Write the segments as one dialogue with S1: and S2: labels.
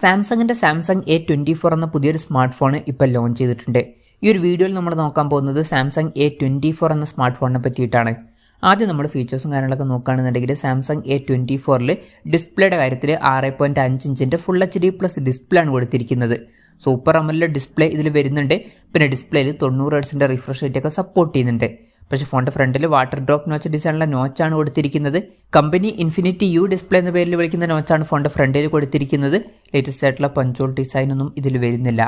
S1: സാംസങ്ങിൻ്റെ Samsung A24 എന്ന പുതിയൊരു സ്മാർട്ട് ഫോൺ ഇപ്പോൾ ലോഞ്ച് ചെയ്തിട്ടുണ്ട്. ഈ ഒരു വീഡിയോയിൽ നമ്മൾ നോക്കാൻ പോകുന്നത് സാംസങ് A24 എന്ന സ്മാർട്ട് ഫോണിനെ പറ്റിയിട്ടാണ്. ആദ്യം നമ്മൾ ഫീച്ചേഴ്സും കാര്യങ്ങളൊക്കെ നോക്കുകയാണെന്നുണ്ടെങ്കിൽ സാംസങ് A24 ഡിസ്പ്ലേയുടെ കാര്യത്തിൽ 6.5 ഇഞ്ചിൻ്റെ ഫുൾ HD+ ഡിസ്പ്ലേ ആണ് കൊടുത്തിരിക്കുന്നത്. സൂപ്പർ AMOLED ഡിസ്പ്ലേ ഇതിൽ വരുന്നുണ്ട്. പിന്നെ ഡിസ്പ്ലേയിൽ 90 ഹെർട്സിൻ്റെ റിഫ്രഷ് റേറ്റ് ഒക്കെ സപ്പോർട്ട് ചെയ്യുന്നുണ്ട്. പക്ഷേ ഫോണിൻ്റെ ഫ്രണ്ടിൽ വാട്ടർ ഡ്രോപ്പ് നോച്ച് ഡിസൈനുള്ള നോച്ചാണ് കൊടുത്തിരിക്കുന്നത്. കമ്പനി ഇൻഫിനിറ്റി യു ഡിസ്പ്ലേ എന്ന പേരിൽ വിളിക്കുന്ന നോച്ചാണ് ഫോണിൻ്റെ ഫ്രണ്ടിൽ കൊടുത്തിരിക്കുന്നത്. ലേറ്റസ്റ്റ് ആയിട്ടുള്ള പഞ്ചോൾ ഡിസൈനൊന്നും ഇതിൽ വരുന്നില്ല.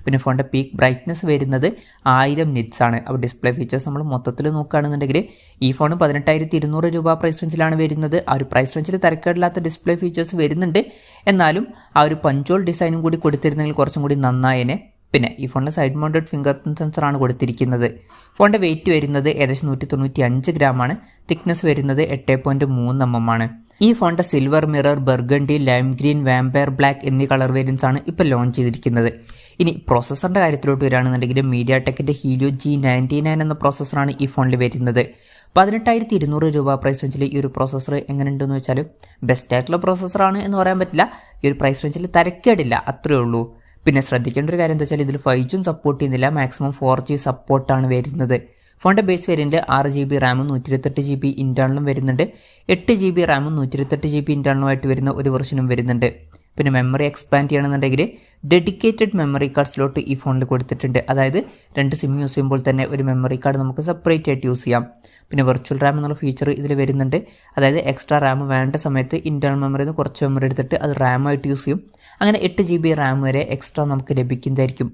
S1: പിന്നെ ഫോണിൻ്റെ പീക്ക് ബ്രൈറ്റ്നസ് വരുന്നത് 1000 നിറ്റ്സ് ആണ്. അപ്പോൾ ഡിസ്പ്ലേ ഫീച്ചേഴ്സ് നമ്മൾ മൊത്തത്തിൽ നോക്കുകയാണെന്നുണ്ടെങ്കിൽ ഈ ഫോൺ 18,200 രൂപ പ്രൈസ് റേഞ്ചിലാണ് വരുന്നത്. ആ ഒരു പ്രൈസ് റേഞ്ചിൽ തരക്കേടില്ലാത്ത ഡിസ്പ്ലേ ഫീച്ചേഴ്സ് വരുന്നുണ്ട്. എന്നാലും ആ ഒരു പഞ്ചോൾ ഡിസൈനും കൂടി കൊടുത്തിരുന്നെങ്കിൽ കുറച്ചും കൂടി നന്നായേനെ. പിന്നെ ഈ ഫോണിൽ സൈഡ് മൗണ്ടഡ് ഫിംഗർ പ്രിൻറ്റ് സെൻസറാണ് കൊടുത്തിരിക്കുന്നത്. ഫോണിൻ്റെ വെയിറ്റ് വരുന്നത് ഏകദേശം 195 ഗ്രാമാണ്. തിക്നെസ് വരുന്നത് 8.3 mm ആണ്. ഈ ഫോണിൻ്റെ silver mirror, burgundy, lime green, vampire black എന്നീ കളർ വേരിയൻസ് ആണ് ഇപ്പോൾ ലോഞ്ച് ചെയ്തിരിക്കുന്നത്. ഇനി പ്രോസസ്സറിൻ്റെ കാര്യത്തിലോട്ട് വരികയാണെന്നുണ്ടെങ്കിൽ mediatekൻ്റെ helio G99 എന്ന പ്രോസസ്സറാണ് ഈ ഫോണിൽ വരുന്നത്. 18,200 രൂപ പ്രൈസ് റേഞ്ചിൽ ഈ ഒരു പ്രോസസ്സർ എങ്ങനെയുണ്ടെന്ന് വെച്ചാൽ ബെസ്റ്റ് ആയിട്ടുള്ള പ്രോസസ്സറാണ് എന്ന് പറയാൻ പറ്റില്ല. ഈ ഒരു പ്രൈസ് റേഞ്ചിൽ തരക്കേടില്ല, അത്രയേ ഉള്ളൂ. പിന്നെ ശ്രദ്ധിക്കേണ്ട ഒരു കാര്യം എന്താ വെച്ചാൽ ഇതിൽ 5G സപ്പോർട്ട് ചെയ്യുന്നില്ല, മാക്സിമം 4G സപ്പോർട്ടാണ് വരുന്നത്. ഫോണിൻ്റെ ബേസ് വേരിയൻറ്റ് 6GB റാമും 128GB ഇൻറ്റേർണലും വരുന്നുണ്ട്. 8GB റാമും 128GB ഇൻറ്റേർണലുമായിട്ട് വരുന്ന ഒരു വെർഷനും വരുന്നുണ്ട്. പിന്നെ മെമ്മറി എക്സ്പാൻഡ് ചെയ്യണമെന്നുണ്ടെങ്കിൽ ഡെഡിക്കേറ്റഡ് മെമ്മറി കാർഡ് സ്ലോട്ട് ഈ ഫോണിൽ കൊടുത്തിട്ടുണ്ട്. അതായത് 2 സിം യൂസ് ചെയ്യുമ്പോൾ തന്നെ ഒരു മെമ്മറി കാർഡ് നമുക്ക് സെപ്പറേറ്റ് ആയിട്ട് യൂസ് ചെയ്യാം. പിന്നെ വെർച്വൽ റാം എന്നുള്ള ഫീച്ചർ ഇതിൽ വരുന്നുണ്ട്. അതായത് എക്സ്ട്രാ റാം വേണ്ട സമയത്ത് ഇൻറ്റേർണൽ മെമ്മറിയിൽ നിന്ന് കുറച്ച് മെമ്മറി എടുത്തിട്ട് അത് റാമായിട്ട് യൂസ് ചെയ്യും. അങ്ങനെ 8GB റാം വരെ എക്സ്ട്രാ നമുക്ക് ലഭിക്കുന്നതായിരിക്കും.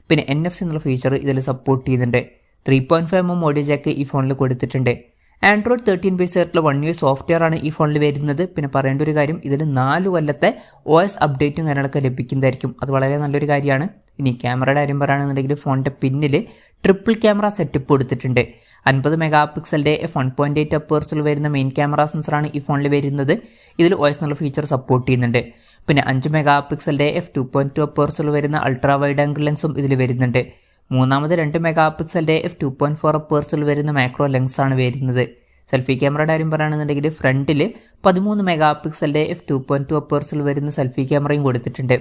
S1: പിന്നെ NFC എന്നുള്ള ഫീച്ചർ ഇതിൽ സപ്പോർട്ട് ചെയ്യുന്നുണ്ട്. 3.5mm ഓഡിയോ ജാക്ക് ഈ ഫോണിൽ കൊടുത്തിട്ടുണ്ട്. Android 13 ബേസ് ആയിട്ടുള്ള 1 year സോഫ്റ്റ്വെയർ ആണ് ഈ ഫോണിൽ വരുന്നത്. പിന്നെ പറയേണ്ട ഒരു കാര്യം, ഇതിൽ 4 കൊല്ലത്തെ OS അപ്ഡേറ്റും കാര്യങ്ങളൊക്കെ ലഭിക്കുന്നതായിരിക്കും. അത് വളരെ നല്ലൊരു കാര്യമാണ്. ഇനി ക്യാമറയുടെ കാര്യം പറയുകയാണെന്നുണ്ടെങ്കിൽ ഫോണിൻ്റെ പിന്നിൽ ട്രിപ്പിൾ ക്യാമറ സെറ്റപ്പ് കൊടുത്തിട്ടുണ്ട്. 50 മെഗാപിക്സലിൻ്റെ f1.8 അപ്പേഴ്സിൽ വരുന്ന മെയിൻ ക്യാമറ സെൻസറാണ് ഈ ഫോണിൽ വരുന്നത്. ഇതിൽ OS എന്നുള്ള ഫീച്ചർ സപ്പോർട്ട് ചെയ്യുന്നുണ്ട്. പിന്നെ 5 മെഗാപിക്സലിൻ്റെ f2.2 അപ്പേഴ്സിൽ വരുന്ന അൾട്രാ വൈഡ് ആംഗിൾ ലെൻസും ഇതിൽ വരുന്നുണ്ട്. മൂന്നാമത് 2 മെഗാപിക്സലിൻ്റെ f2.4 അപ്പേഴ്സിൽ വരുന്ന മാക്രോ ലെൻസാണ് വരുന്നത്. സെൽഫി ക്യാമറയുടെ കാര്യം പറയുകയാണെന്നുണ്ടെങ്കിൽ ഫ്രണ്ടിൽ 13 മെഗാപിക്സലിൻ്റെ f2.2 അപ്പേഴ്സിൽ വരുന്ന സെൽഫി ക്യാമറയും കൊടുത്തിട്ടുണ്ട്.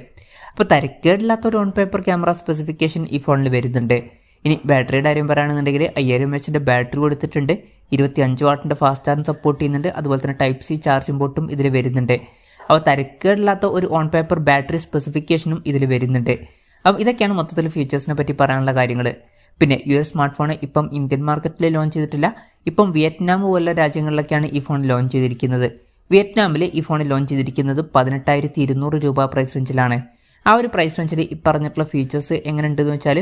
S1: അപ്പോൾ തരക്കേടില്ലാത്തൊരു ഓൺ പേപ്പർ ക്യാമറ സ്പെസിഫിക്കേഷൻ ഈ ഫോണിൽ വരുന്നുണ്ട്. ഇനി ബാറ്ററിയുടെ കാര്യം പറയുകയാണെന്നുണ്ടെങ്കിൽ 5000 mAh ബാറ്ററി കൊടുത്തിട്ടുണ്ട്. 25 വാട്ടിൻ്റെ ഫാസ്റ്റ് ചാർജ് സപ്പോർട്ട് ചെയ്യുന്നുണ്ട്. അതുപോലെ തന്നെ Type-C ചാർജിംഗ് പോർട്ടും ഇതിൽ വരുന്നുണ്ട്. അപ്പോൾ തരക്കേടില്ലാത്ത ഒരു ഓൺ പേപ്പർ ബാറ്ററി സ്പെസിഫിക്കേഷനും ഇതിൽ വരുന്നുണ്ട്. അപ്പം ഇതൊക്കെയാണ് മൊത്തത്തിൽ ഫീച്ചേഴ്സിനെ പറ്റി പറയാനുള്ള കാര്യങ്ങൾ. പിന്നെ ഈ ഒരു സ്മാർട്ട് ഫോൺ ഇപ്പം ഇന്ത്യൻ മാർക്കറ്റിൽ ലോഞ്ച് ചെയ്തിട്ടില്ല. ഇപ്പം വിയറ്റ്നാം പോലുള്ള രാജ്യങ്ങളിലൊക്കെയാണ് ഈ ഫോൺ ലോഞ്ച് ചെയ്തിരിക്കുന്നത്. വിയറ്റ്നാമിൽ ഈ ഫോൺ ലോഞ്ച് ചെയ്തിരിക്കുന്നത് 18,200 രൂപ പ്രൈസ് റേഞ്ചിലാണ്. ആ ഒരു പ്രൈസ് റേഞ്ചിൽ ഈ പറഞ്ഞിട്ടുള്ള ഫീച്ചേഴ്സ് എങ്ങനെ ഉണ്ടെന്ന് വെച്ചാൽ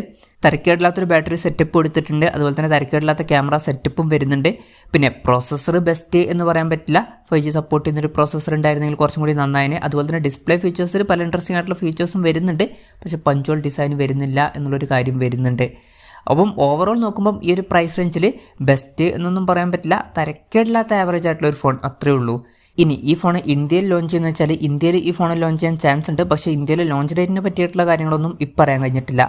S1: തരക്കേടില്ലാത്തൊരു ബാറ്ററി സെറ്റപ്പ് കൊടുത്തിട്ടുണ്ട്. അതുപോലെ തന്നെ തരക്കേടില്ലാത്ത ക്യാമറ സെറ്റപ്പും വരുന്നുണ്ട്. പിന്നെ പ്രോസസ്സർ ബെസ്റ്റ് എന്ന് പറയാൻ പറ്റില്ല. 5G സപ്പോർട്ട് ചെയ്യുന്നൊരു പ്രോസസ്സർ ഉണ്ടായിരുന്നെങ്കിൽ കുറച്ചും കൂടി നന്നായിനെ. അതുപോലെ തന്നെ ഡിസ്പ്ലേ ഫീച്ചേഴ്സിൽ പല ഇൻട്രസ്റ്റിംഗ് ആയിട്ടുള്ള ഫീച്ചേഴ്സും വരുന്നുണ്ട്. പക്ഷേ പഞ്ചോൾ ഡിസൈൻ വരുന്നില്ല എന്നുള്ളൊരു കാര്യം വരുന്നുണ്ട്. അപ്പം ഓവറോൾ നോക്കുമ്പം ഈ ഒരു പ്രൈസ് റേഞ്ചിൽ ബെസ്റ്റ് എന്നൊന്നും പറയാൻ പറ്റില്ല. തരക്കേടില്ലാത്ത ആവറേജ് ആയിട്ടുള്ള ഒരു ഫോൺ, അത്രയേ ഉള്ളൂ. ഇനി ഈ ഫോൺ ഇന്ത്യയിൽ ലോഞ്ച് ചെയ്യുന്ന വെച്ചാൽ ഇന്ത്യയിൽ ഈ ഫോൺ ലോഞ്ച് ചെയ്യാൻ ചാൻസ് ഉണ്ട്. പക്ഷേ ഇന്ത്യയിൽ ലോഞ്ച് ഡേറ്റിനെ പറ്റിയിട്ടുള്ള കാര്യങ്ങളൊന്നും ഇപ്പം പറയാൻ കഴിഞ്ഞിട്ടില്ല.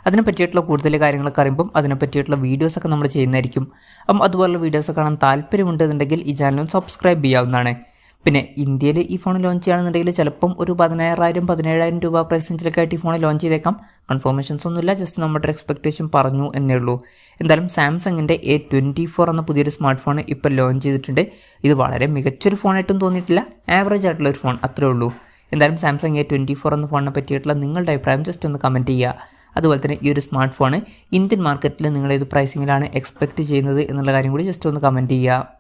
S1: അതിനെ പറ്റിയിട്ടുള്ള കൂടുതൽ കാര്യങ്ങളൊക്കെ അറിയുമ്പം അതിനെ പറ്റിയിട്ടുള്ള വീഡിയോസൊക്കെ നമ്മൾ ചെയ്യുന്നതായിരിക്കും. അപ്പം അതുപോലുള്ള വീഡിയോസ് കാണാൻ താല്പര്യമുണ്ടെന്നുണ്ടെങ്കിൽ ഈ ചാനൽ സബ്സ്ക്രൈബ് ചെയ്യാവുന്നതാണ്. പിന്നെ ഇന്ത്യയിൽ ഈ ഫോൺ ലോഞ്ച് ചെയ്യുകയാണെന്നുണ്ടെങ്കിൽ ചിലപ്പം ഒരു 16,000-17,000 രൂപ പ്രൈസ് റേഞ്ചിലൊക്കെ ആയിട്ട് ഈ ഫോൺ ലോഞ്ച് ചെയ്തേക്കാം. കൺഫർമേഷൻസ് ഒന്നുമില്ല, ജസ്റ്റ് നമ്മുടെ എക്സ്പെക്ടേഷൻ പറഞ്ഞു എന്നേ ഉള്ളൂ. എന്തായാലും സാംസങ്ങിൻ്റെ A24 എന്ന പുതിയൊരു സ്മാർട്ട് ഫോൺ ഇപ്പോൾ ലോഞ്ച് ചെയ്തിട്ടുണ്ട്. ഇത് വളരെ മികച്ചൊരു ഫോണായിട്ടും തോന്നിയിട്ടില്ല, ആവറേജ് ആയിട്ടുള്ള ഒരു ഫോൺ, അത്രേ ഉള്ളൂ. എന്തായാലും സാംസങ് A24 എന്ന ഫോണിനെ പറ്റിയിട്ടുള്ള നിങ്ങളുടെ അഭിപ്രായം ജസ്റ്റ് ഒന്ന് കമൻറ്റ് ചെയ്യുക. അതുപോലെ തന്നെ ഈ ഒരു സ്മാർട്ട് ഫോൺ ഇന്ത്യൻ മാർക്കറ്റിൽ നിങ്ങൾ ഏത് പ്രൈസിങ്ങിലാണ് എക്സ്പെക്റ്റ് ചെയ്യുന്നത് എന്നുള്ള കാര്യം കൂടി ജസ്റ്റ് ഒന്ന് കമൻറ്റ് ചെയ്യുക.